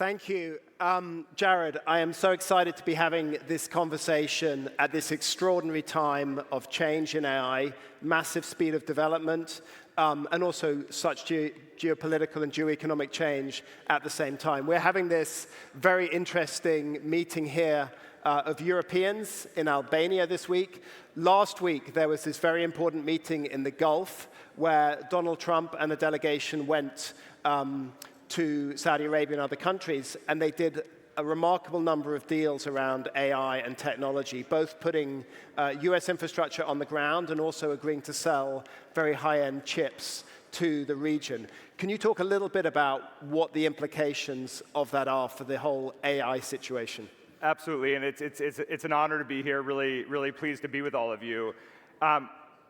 Thank you. Jared, I am so excited to be having this conversation at this extraordinary time of change in AI, massive speed of development, and also such geopolitical and geoeconomic change at the same time. We're having this very interesting meeting here of Europeans in Albania this week. Last week, there was this very important meeting in the Gulf where Donald Trump and a delegation went to Saudi Arabia and other countries, and they did a remarkable number of deals around AI and technology, both putting US infrastructure on the ground and also agreeing to sell very high-end chips to the region. Can you talk a little bit about what the implications of that are for the whole AI situation? Absolutely, and it's an honor to be here. Really pleased to be with all of you.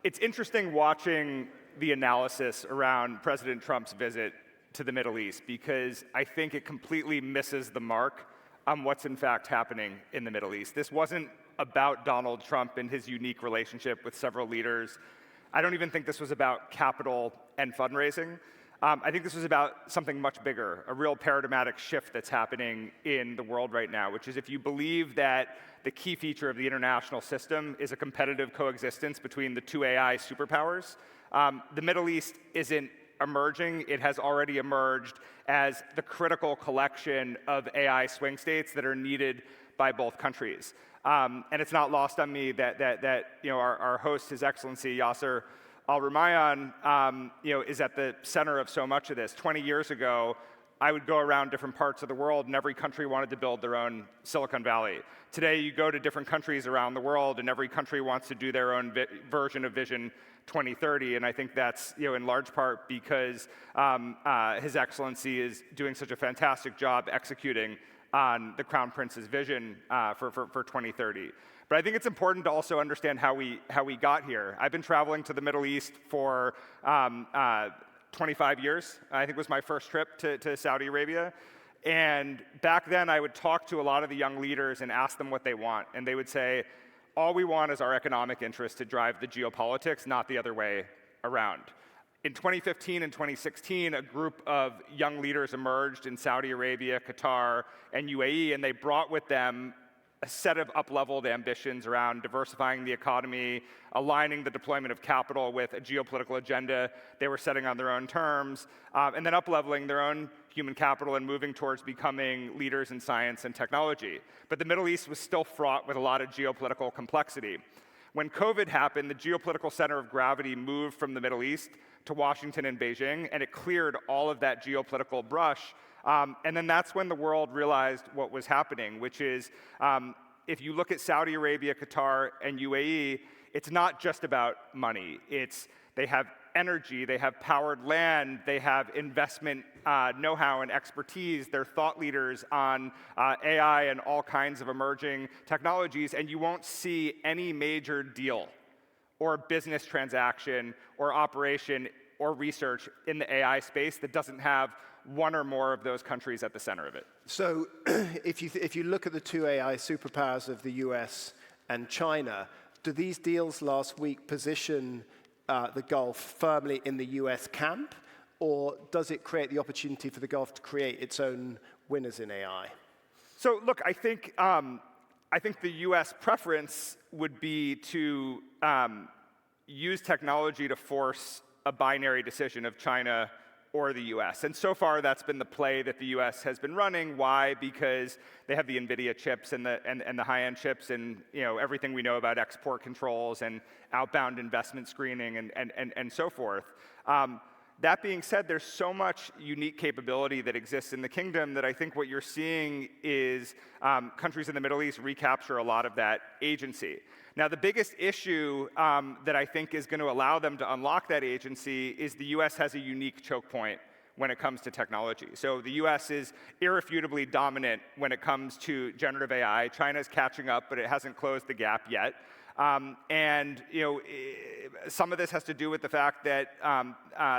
It's interesting watching the analysis around President Trump's visit to the Middle East, because I think it completely misses the mark on what's in fact happening in the Middle East. This wasn't about Donald Trump and his unique relationship with several leaders. I don't even think this was about capital and fundraising. I think this was about something much bigger, a real paradigmatic shift that's happening in the world right now, which is if you believe that the key feature of the international system is a competitive coexistence between the two AI superpowers, the Middle East isn't emerging. It has already emerged as the critical collection of AI swing states that are needed by both countries. And it's not lost on me that our host, His Excellency Yasser Al-Rumayyan, is at the center of so much of this. 20 years ago, I would go around different parts of the world, and every country wanted to build their own Silicon Valley. Today, you go to different countries around the world, and every country wants to do their own version of Vision 2030, and I think that's in large part because His Excellency is doing such a fantastic job executing on the Crown Prince's vision for 2030. But I think it's important to also understand how we got here. I've been traveling to the Middle East for 25 years. I think was my first trip to Saudi Arabia. And back then, I would talk to a lot of the young leaders and ask them what they want. And they would say, all we want is our economic interests to drive the geopolitics, not the other way around. In 2015 and 2016, a group of young leaders emerged in Saudi Arabia, Qatar, and UAE, and they brought with them a set of up-leveled ambitions around diversifying the economy, aligning the deployment of capital with a geopolitical agenda they were setting on their own terms, and then up-leveling their own human capital and moving towards becoming leaders in science and technology. But the Middle East was still fraught with a lot of geopolitical complexity. When COVID happened, the geopolitical center of gravity moved from the Middle East to Washington and Beijing, and it cleared all of that geopolitical brush. And then that's when the world realized what was happening, which is if you look at Saudi Arabia, Qatar, and UAE, it's not just about money. They have energy, they have powered land, they have investment know-how and expertise. They're thought leaders on AI and all kinds of emerging technologies, and you won't see any major deal or business transaction or operation or research in the AI space that doesn't have one or more of those countries at the center of it. So if you look at the two AI superpowers of the US and China, do these deals last week position the Gulf firmly in the US camp, or does it create the opportunity for the Gulf to create its own winners in AI? So look, I think the US preference would be to use technology to force a binary decision of China or the US. And so far, that's been the play that the US has been running. Why? Because they have the NVIDIA chips and the high-end chips and everything we know about export controls and outbound investment screening and so forth. That being said, there's so much unique capability that exists in the kingdom that I think what you're seeing is countries in the Middle East recapture a lot of that agency. Now, the biggest issue that I think is going to allow them to unlock that agency is the US has a unique choke point when it comes to technology. So the US is irrefutably dominant when it comes to generative AI. China's catching up, but it hasn't closed the gap yet. Some of this has to do with the fact that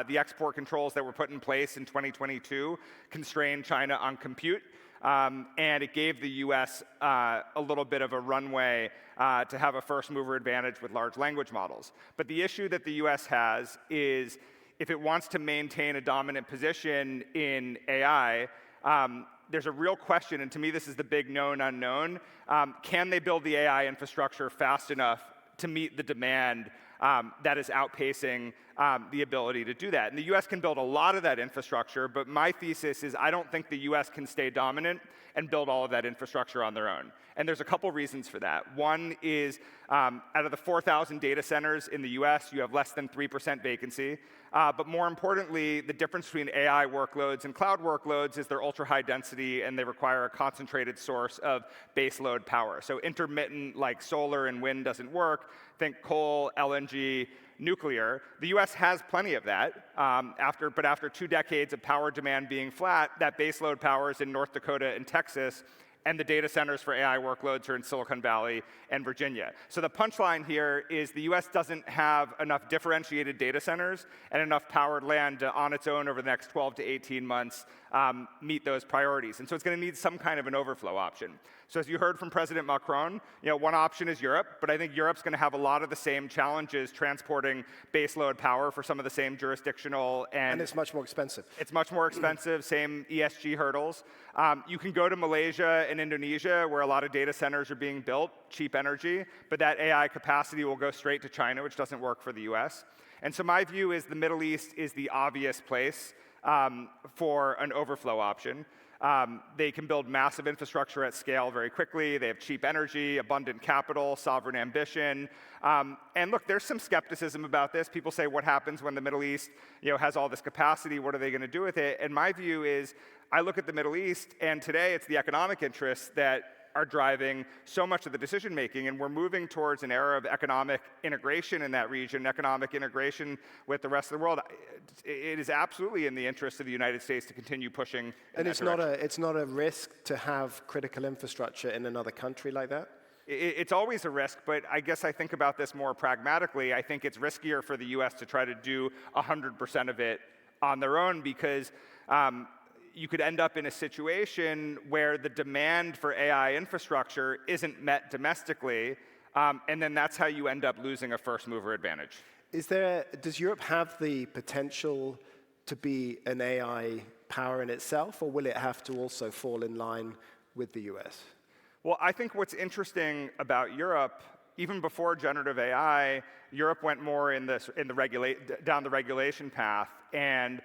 the export controls that were put in place in 2022 constrained China on compute. And it gave the US a little bit of a runway to have a first mover advantage with large language models. But the issue that the US has is if it wants to maintain a dominant position in AI, there's a real question, and to me this is the big known unknown. Can they build the AI infrastructure fast enough to meet the demand that is outpacing the ability to do that? And the US can build a lot of that infrastructure, but my thesis is I don't think the US can stay dominant and build all of that infrastructure on their own. And there's a couple reasons for that. One is out of the 4,000 data centers in the US, you have less than 3% vacancy. But more importantly, the difference between AI workloads and cloud workloads is they're ultra high density and they require a concentrated source of baseload power. So intermittent like solar and wind doesn't work. Think coal, LNG, nuclear. The US has plenty of that, but after 2 decades of power demand being flat, that baseload power is in North Dakota and Texas, and the data centers for AI workloads are in Silicon Valley and Virginia. So the punchline here is the US doesn't have enough differentiated data centers and enough powered land to, on its own over the next 12 to 18 months, meet those priorities. And so it's going to need some kind of an overflow option. So as you heard from President Macron, one option is Europe, but I think Europe's going to have a lot of the same challenges transporting baseload power for some of the same jurisdictional and it's much more expensive. It's much more expensive, same ESG hurdles. You can go to Malaysia and Indonesia, where a lot of data centers are being built, cheap energy, but that AI capacity will go straight to China, which doesn't work for the US. And so my view is the Middle East is the obvious place for an overflow option. They can build massive infrastructure at scale very quickly. They have cheap energy, abundant capital, sovereign ambition. And look, there's some skepticism about this. People say, what happens when the Middle East has all this capacity? What are they going to do with it? And my view is, I look at the Middle East, and today it's the economic interests that are driving so much of the decision making, and we're moving towards an era of economic integration in that region, economic integration with the rest of the world. It is absolutely in the interest of the United States to continue pushing. And it's not a risk to have critical infrastructure in another country like that? It's always a risk, but I guess I think about this more pragmatically. I think it's riskier for the US to try to do 100% of it on their own, because you could end up in a situation where the demand for AI infrastructure isn't met domestically, and then that's how you end up losing a first mover advantage. Does Europe have the potential to be an AI power in itself, or will it have to also fall in line with the US? Well, I think what's interesting about Europe, even before generative AI, Europe went more down the regulation path. And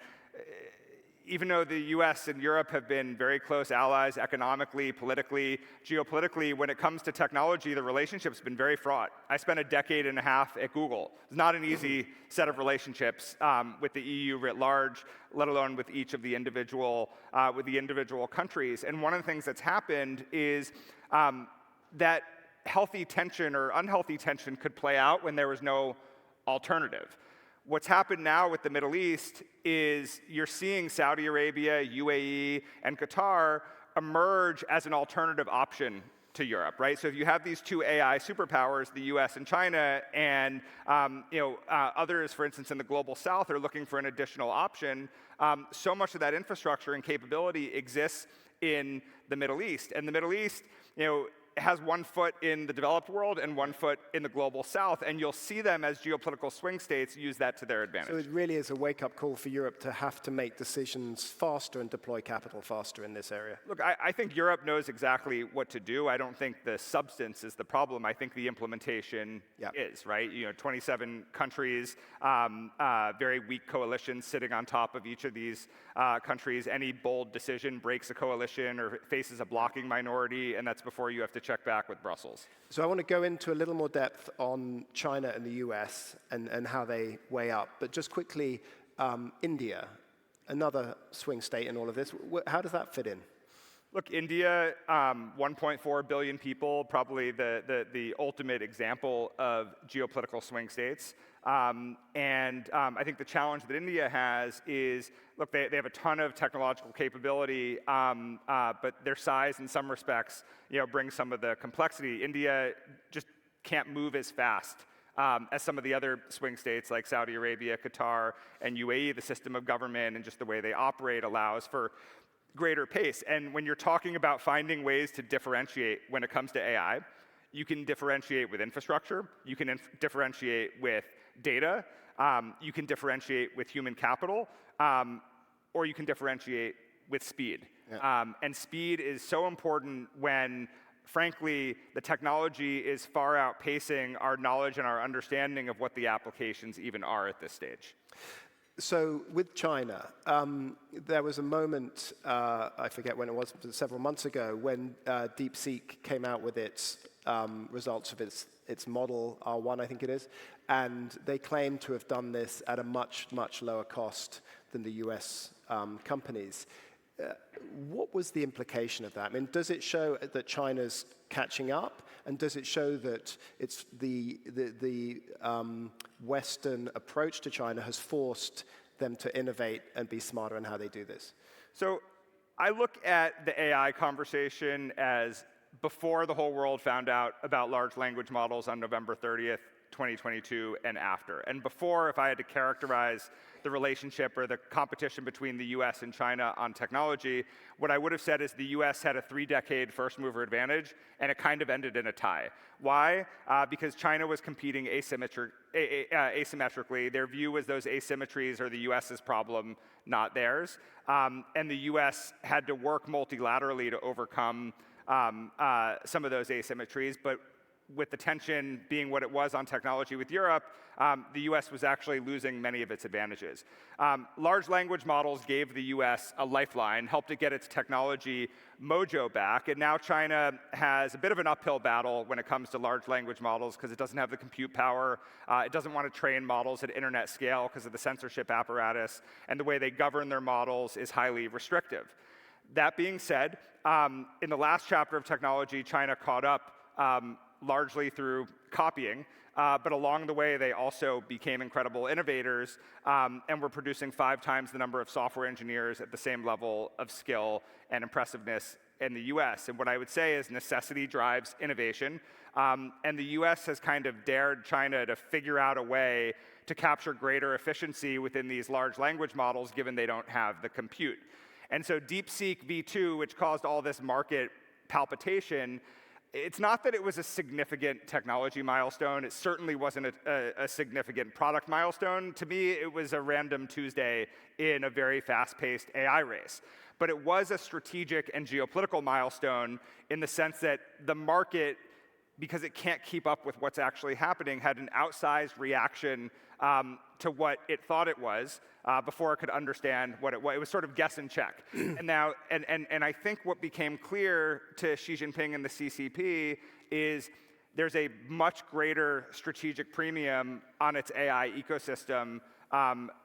even though the US and Europe have been very close allies economically, politically, geopolitically, when it comes to technology, the relationship's been very fraught. I spent a decade and a half at Google. It's not an easy set of relationships with the EU writ large, let alone with each of the individual countries. And one of the things that's happened is that healthy tension or unhealthy tension could play out when there was no alternative. What's happened now with the Middle East is you're seeing Saudi Arabia, UAE, and Qatar emerge as an alternative option to Europe, right? So if you have these two AI superpowers, the US and China, and others, for instance, in the global south are looking for an additional option, so much of that infrastructure and capability exists in the Middle East. And the Middle East, has one foot in the developed world and one foot in the global south, and you'll see them as geopolitical swing states use that to their advantage. So it really is a wake-up call for Europe to have to make decisions faster and deploy capital faster in this area. Look, I think Europe knows exactly what to do. I don't think the substance is the problem. I think the implementation is, right? 27 countries, very weak coalitions sitting on top of each of these countries. Any bold decision breaks a coalition or faces a blocking minority, and that's before you have to check back with Brussels. So I want to go into a little more depth on China and the US and how they weigh up. But just quickly, India, another swing state in all of this. How does that fit in? Look, India, 1.4 billion people, probably the ultimate example of geopolitical swing states. I think the challenge that India has is, look, they have a ton of technological capability, but their size in some respects, brings some of the complexity. India just can't move as fast as some of the other swing states like Saudi Arabia, Qatar, and UAE. The system of government and just the way they operate allows for greater pace. And when you're talking about finding ways to differentiate when it comes to AI, you can differentiate with infrastructure, you can differentiate with data, you can differentiate with human capital, or you can differentiate with speed. Yeah. And speed is so important when, frankly, the technology is far outpacing our knowledge and our understanding of what the applications even are at this stage. So with China, there was a moment, I forget when it was, several months ago, when DeepSeek came out with its results of its model, R1 I think it is, and they claim to have done this at a much, much lower cost than the US companies. What was the implication of that? I mean, does it show that China's catching up? And does it show that it's the Western approach to China has forced them to innovate and be smarter in how they do this? So I look at the AI conversation as before the whole world found out about large language models on November 30th, 2022, and after. And before, if I had to characterize the relationship or the competition between the US and China on technology, what I would have said is the US had a 3-decade first mover advantage, and it kind of ended in a tie. Why? Because China was competing asymmetrically. Their view was those asymmetries are the US's problem, not theirs. And the US had to work multilaterally to overcome some of those asymmetries, but with the tension being what it was on technology with Europe, the US was actually losing many of its advantages. Large language models gave the US a lifeline, helped it get its technology mojo back, and now China has a bit of an uphill battle when it comes to large language models because it doesn't have the compute power, it doesn't want to train models at internet scale because of the censorship apparatus, and the way they govern their models is highly restrictive. That being said, in the last chapter of technology, China caught up largely through copying, but along the way they also became incredible innovators and were producing 5 times the number of software engineers at the same level of skill and impressiveness in the US. And what I would say is necessity drives innovation, and the US has kind of dared China to figure out a way to capture greater efficiency within these large language models given they don't have the compute. And so DeepSeek v2, which caused all this market palpitation, it's not that it was a significant technology milestone. It certainly wasn't a significant product milestone. To me, it was a random Tuesday in a very fast-paced AI race. But it was a strategic and geopolitical milestone in the sense that the market, because it can't keep up with what's actually happening, had an outsized reaction to what it thought it was before it could understand what it was. It was sort of guess and check. And now, and I think what became clear to Xi Jinping and the CCP is there's a much greater strategic premium on its AI ecosystem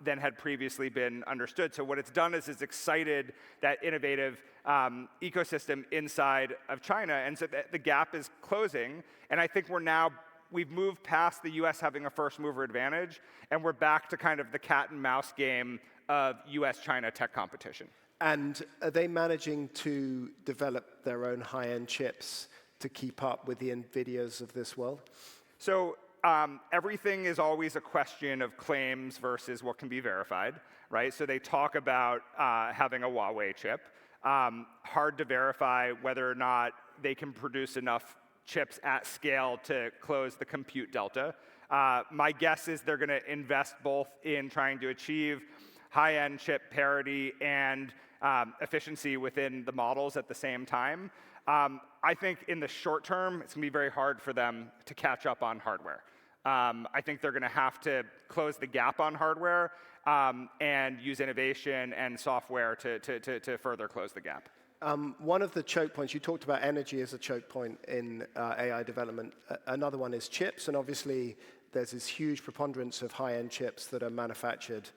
than had previously been understood. So what it's done is it's excited that innovative ecosystem inside of China, and so the gap is closing. And I think we've moved past the US having a first mover advantage, and we're back to kind of the cat and mouse game of US-China tech competition. And are they managing to develop their own high-end chips to keep up with the NVIDIAs of this world? So everything is always a question of claims versus what can be verified, right? So they talk about having a Huawei chip. Hard to verify whether or not they can produce enough chips at scale to close the compute delta. My guess is they're going to invest both in trying to achieve high-end chip parity and efficiency within the models at the same time. I think in the short term, it's going to be very hard for them to catch up on hardware. I think they're going to have to close the gap on hardware and use innovation and software to further close the gap. One of the choke points, you talked about energy as a choke point in AI development. Another one is chips, and obviously there's this huge preponderance of high-end chips that are manufactured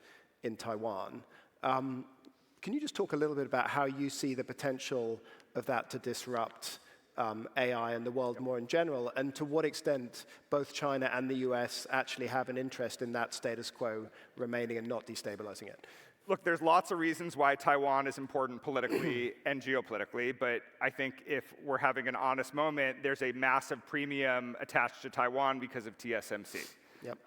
in Taiwan. Can you just talk a little bit about how you see the potential of that to disrupt AI and the world more in general, and to what extent both China and the US actually have an interest in that status quo remaining and not destabilizing it? Look, there's lots of reasons why Taiwan is important politically and geopolitically, but I think if we're having an honest moment, there's a massive premium attached to Taiwan because of TSMC. Yep.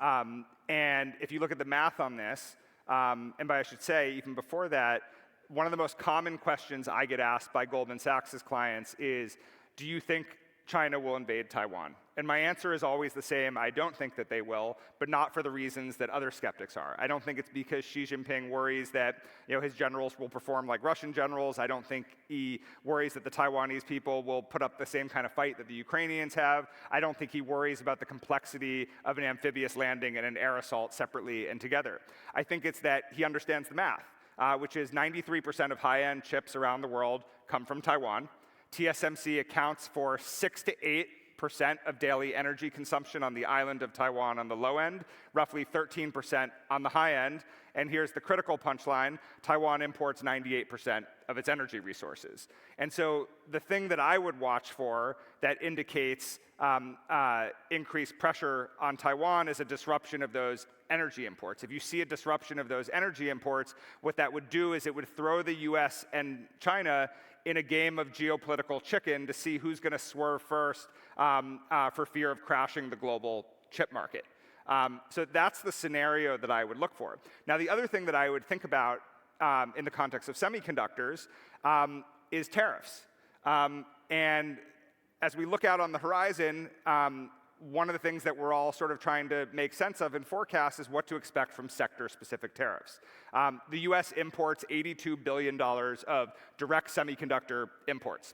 And if you look at the math on this, and I should say, even before that, one of the most common questions I get asked by Goldman Sachs' clients is, do you think China will invade Taiwan? And my answer is always the same. I don't think that they will, but not for the reasons that other skeptics are. I don't think it's because Xi Jinping worries that his generals will perform like Russian generals. I don't think he worries that the Taiwanese people will put up the same kind of fight that the Ukrainians have. I don't think he worries about the complexity of an amphibious landing and an air assault separately and together. I think it's that he understands the math, which is 93% of high-end chips around the world come from Taiwan. TSMC accounts for 6 to 8% of daily energy consumption on the island of Taiwan on the low end, roughly 13% on the high end. And here's the critical punchline: Taiwan imports 98% of its energy resources. And so the thing that I would watch for that indicates increased pressure on Taiwan is a disruption of those energy imports. If you see a disruption of those energy imports, what that would do is it would throw the US and China in a game of geopolitical chicken to see who's going to swerve first for fear of crashing the global chip market. So that's the scenario that I would look for. Now, the other thing that I would think about in the context of semiconductors is tariffs. And as we look out on the horizon, one of the things that we're all sort of trying to make sense of and forecast is what to expect from sector-specific tariffs. The US imports $82 billion of direct semiconductor imports.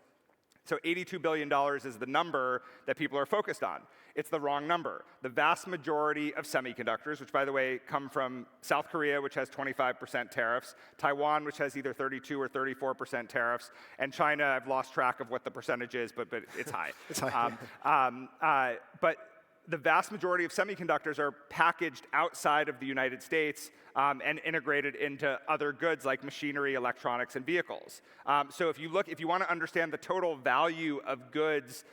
So $82 billion is the number that people are focused on. It's the wrong number. The vast majority of semiconductors, which by the way come from South Korea, which has 25% tariffs, Taiwan, which has either 32 or 34% tariffs, and China, I've lost track of what the percentage is, but it's high. It's high. But the vast majority of semiconductors are packaged outside of the United States and integrated into other goods like machinery, electronics, and vehicles. So if you want to understand the total value of goods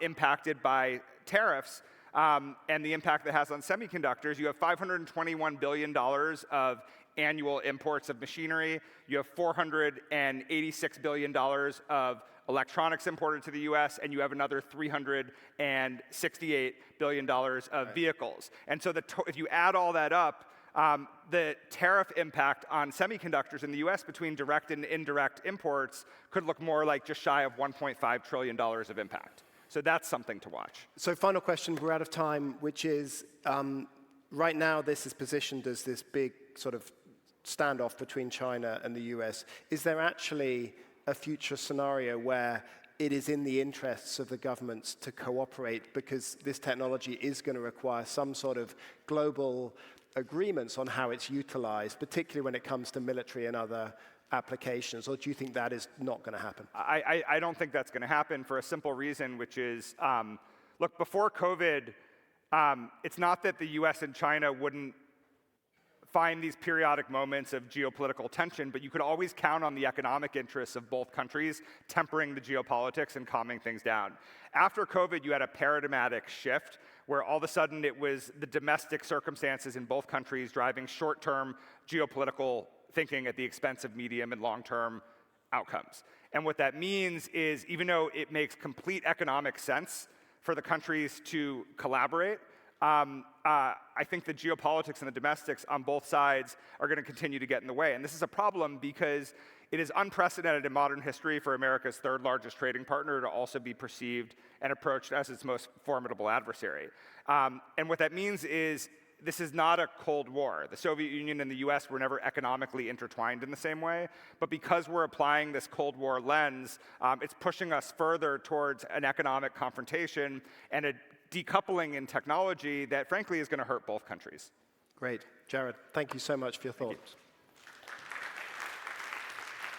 impacted by tariffs and the impact that has on semiconductors, you have $521 billion of annual imports of machinery. You have $486 billion of electronics imported to the US, and you have another $368 billion of vehicles. And so if you add all that up, the tariff impact on semiconductors in the US between direct and indirect imports could look more like just shy of $1.5 trillion of impact. So that's something to watch. So final question, we're out of time, which is, right now this is positioned as this big sort of standoff between China and the US. Is there actually a future scenario where it is in the interests of the governments to cooperate, because this technology is going to require some sort of global agreements on how it's utilized, particularly when it comes to military and other applications? Or do you think that is not going to happen? I don't think that's going to happen for a simple reason, which is, look, before COVID, it's not that the US and China wouldn't find these periodic moments of geopolitical tension, but you could always count on the economic interests of both countries tempering the geopolitics and calming things down. After COVID, you had a paradigmatic shift where all of a sudden it was the domestic circumstances in both countries driving short-term geopolitical thinking at the expense of medium and long-term outcomes. And what that means is, even though it makes complete economic sense for the countries to collaborate, I think the geopolitics and the domestics on both sides are going to continue to get in the way. And this is a problem because it is unprecedented in modern history for America's third largest trading partner to also be perceived and approached as its most formidable adversary. And what that means is this is not a Cold War. The Soviet Union and the US were never economically intertwined in the same way. But because we're applying this Cold War lens, it's pushing us further towards an economic confrontation and a decoupling in technology that, frankly, is going to hurt both countries. Great. Jared, thank you so much for your thoughts.